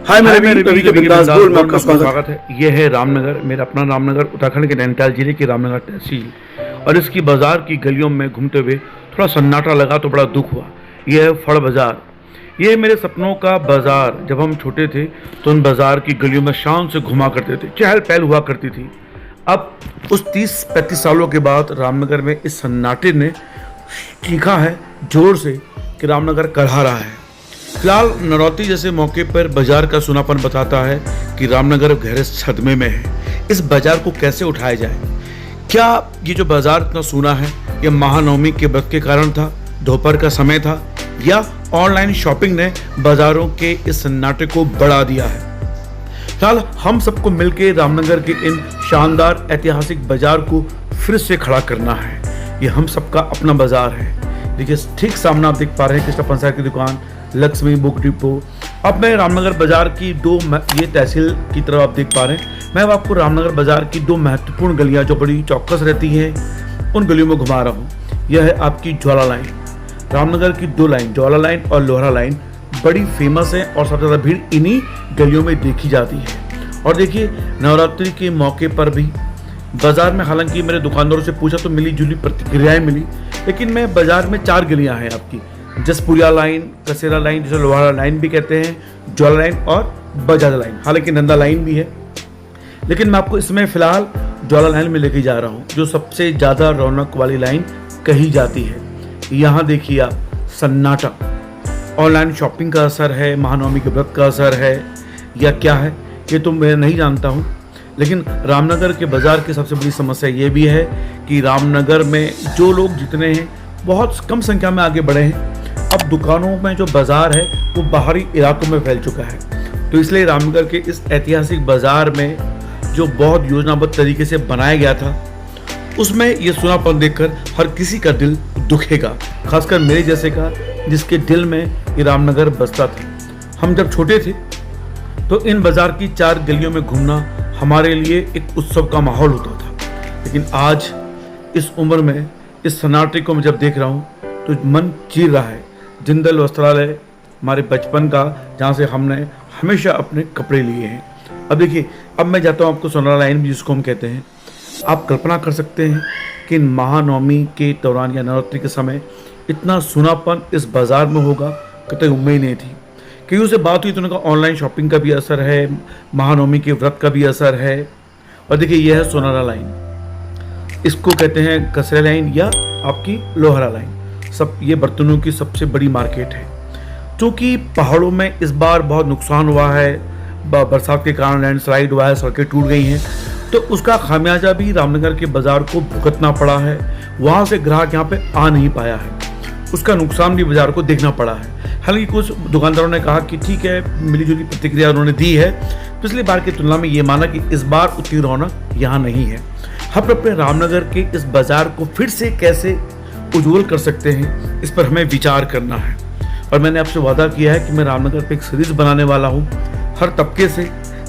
हाय मेरे रवि के बिंदास बोल में आपका स्वागत है। ये है रामनगर, मेरा अपना रामनगर, उत्तराखंड के नैनीताल जिले की रामनगर तहसील। और इसकी बाज़ार की गलियों में घूमते हुए थोड़ा सन्नाटा लगा तो बड़ा दुख हुआ। यह है फड़ बाज़ार। ये मेरे सपनों का बाज़ार। जब हम छोटे थे तो उन बाज़ार की गलियों में शान से घुमा करते थे, चहल पहल हुआ करती थी। अब उस 30-35 सालों के बाद रामनगर में इस सन्नाटे ने चीखा है जोर से कि रामनगर करहा रहा है। फिलहाल नवरात्रि जैसे मौके पर बाजार का सुनापन बताता है कि रामनगर गहरे सदमे में है। इस बाजार को कैसे उठाया जाए? क्या ये जो बाजार इतना सूना है ये महानवमी के व्रत के कारण था, दोपहर का समय था, या ऑनलाइन शॉपिंग ने बाजारों के इस सन्नाटे को बढ़ा दिया है? फिलहाल हम सबको मिलकर रामनगर के इन शानदार ऐतिहासिक बाजार को फिर से खड़ा करना है। ये हम सबका अपना बाजार है। देखिए ठीक सामने आप देख पा रहे हैं कृष्ण पंसार की दुकान, लक्ष्मी बुक डिपो। अब मैं रामनगर बाजार की ये तहसील की तरफ आप देख पा रहे हैं। मैं आपको रामनगर बाजार की 2 महत्वपूर्ण गलियां जो बड़ी चौकस रहती हैं उन गलियों में घुमा रहा हूँ। यह है आपकी ज्वाला लाइन। रामनगर की 2 लाइन, ज्वाला लाइन और लोहरा लाइन, बड़ी फेमस है और सबसे ज़्यादा भीड़ इन्हीं गलियों में देखी जाती है। और देखिए नवरात्रि के मौके पर भी बाजार में, हालांकि मेरे दुकानदारों से पूछा तो मिली जुली प्रतिक्रियाएं मिली, लेकिन मैं बाजार में 4 गलियां हैं आपकी, जसपुरिया लाइन, कसेरा लाइन, जिसे लोहारा लाइन भी कहते हैं, ज्वाला लाइन और बजाज लाइन, हालांकि नंदा लाइन भी है। लेकिन मैं आपको इसमें फिलहाल ज्वाला लाइन में लेके जा रहा हूँ, जो सबसे ज़्यादा रौनक वाली लाइन कही जाती है। यहाँ देखिए आप सन्नाटा। ऑनलाइन शॉपिंग का असर है, महानवमी के व्रत का असर है, या क्या है ये तो मैं नहीं जानता हूँ। लेकिन रामनगर के बाज़ार की सबसे बड़ी समस्या ये भी है कि रामनगर में जो लोग जितने हैं बहुत कम संख्या में आगे बढ़े हैं। अब दुकानों में जो बाज़ार है वो बाहरी इलाकों में फैल चुका है। तो इसलिए रामनगर के इस ऐतिहासिक बाज़ार में जो बहुत योजनाबद्ध तरीके से बनाया गया था उसमें ये सुनापन देखकर हर किसी का दिल दुखेगा, खासकर मेरे जैसे का जिसके दिल में ये रामनगर बसता था। हम जब छोटे थे तो इन बाज़ार की 4 गलियों में घूमना हमारे लिए एक उत्सव का माहौल होता था। लेकिन आज इस उम्र में इस सन्नाटे को मैं जब देख रहा हूँ तो मन चीर रहा है। जिंदल वस्त्रालय हमारे बचपन का, जहाँ से हमने हमेशा अपने कपड़े लिए हैं। अब देखिए, अब मैं जाता हूँ आपको सोनारा लाइन भी जिसको हम कहते हैं। आप कल्पना कर सकते हैं कि महानवमी के दौरान या नवरात्रि के समय इतना सुनापन इस बाज़ार में होगा, कतई उम्मीद नहीं थी। कईयों से बात हुई तो उन्होंने कहा ऑनलाइन शॉपिंग का भी असर है, महानवमी के व्रत का भी असर है। और देखिए यह है सोनारा लाइन, इसको कहते हैं कसेरा लाइन या आपकी लोहरा लाइन। सब ये बर्तनों की सबसे बड़ी मार्केट है। क्योंकि पहाड़ों में इस बार बहुत नुकसान हुआ है, बरसात के कारण लैंडस्लाइड हुआ है, सड़कें टूट गई हैं, तो उसका खामियाजा भी रामनगर के बाज़ार को भुगतना पड़ा है। वहाँ से ग्राहक यहाँ पे आ नहीं पाया है, उसका नुकसान भी बाज़ार को देखना पड़ा है। हालांकि कुछ दुकानदारों ने कहा कि ठीक है, मिलीजुली प्रतिक्रिया उन्होंने दी है। पिछली बार की तुलना में ये माना कि इस बार उतनी रौनक यहाँ नहीं है। हम अपने रामनगर के इस बाज़ार को फिर से कैसे उज्जवल कर सकते हैं, इस पर हमें विचार करना है। और मैंने आपसे वादा किया है कि मैं रामनगर पे एक सीरीज बनाने वाला हूँ। हर तबके से,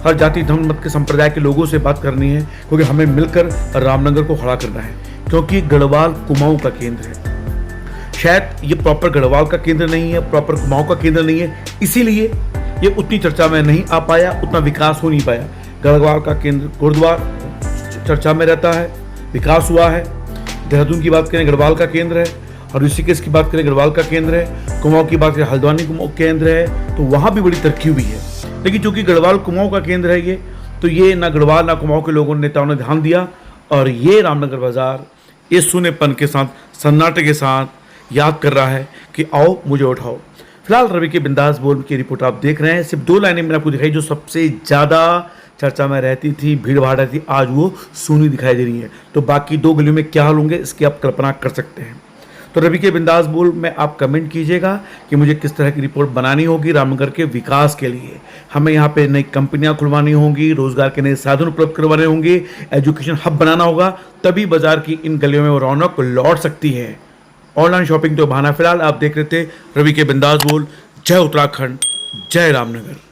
हर जाति धर्म मत के संप्रदाय के लोगों से बात करनी है, क्योंकि हमें मिलकर रामनगर को खड़ा करना है। क्योंकि गढ़वाल कुमाऊं का केंद्र है। शायद ये प्रॉपर गढ़वाल का केंद्र नहीं है, प्रॉपर कुमाऊं का केंद्र नहीं है, इसीलिए ये उतनी चर्चा में नहीं आ पाया, उतना विकास हो नहीं पाया। गढ़वाल का केंद्र गुरुद्वार चर्चा में रहता है, विकास हुआ है। देहरादून की बात करें गढ़वाल का केंद्र है, और ऋषिकेश की बात करें गढ़वाल का केंद्र है। कुमाऊं की बात करें हल्द्वानी कुमाऊं केंद्र है, तो वहाँ भी बड़ी तरक्की हुई है। लेकिन चूंकि गढ़वाल कुमाऊं का केंद्र है ये, तो ये ना गढ़वाल ना कुमाऊं के लोगों नेताओं ने ध्यान दिया, और ये रामनगर बाजार ये सूनेपन के साथ, सन्नाटे के साथ याद कर रहा है कि आओ मुझे उठाओ। फिलहाल रवि के बिंदास बोल की रिपोर्ट आप देख रहे हैं। सिर्फ 2 लाइनें मैंने आपको दिखाई जो सबसे ज़्यादा चर्चा में रहती थी, भीड़ भाड़ रहती थी, आज वो सूनी दिखाई दे रही है। तो बाकी 2 गलियों में क्या हाल होंगे इसकी आप कल्पना कर सकते हैं। तो रवि के बिंदास बोल में आप कमेंट कीजिएगा कि मुझे किस तरह की रिपोर्ट बनानी होगी रामनगर के विकास के लिए। हमें यहाँ पे नई कंपनियाँ खुलवानी होंगी, रोजगार के नए साधन उपलब्ध करवाने होंगे, एजुकेशन हब बनाना होगा, तभी बाजार की इन गलियों में वो रौनक लौट सकती है। ऑनलाइन शॉपिंग तो बहाना। फिलहाल आप देख रहे थे रवि के बिंदास बोल। जय उत्तराखंड, जय रामनगर।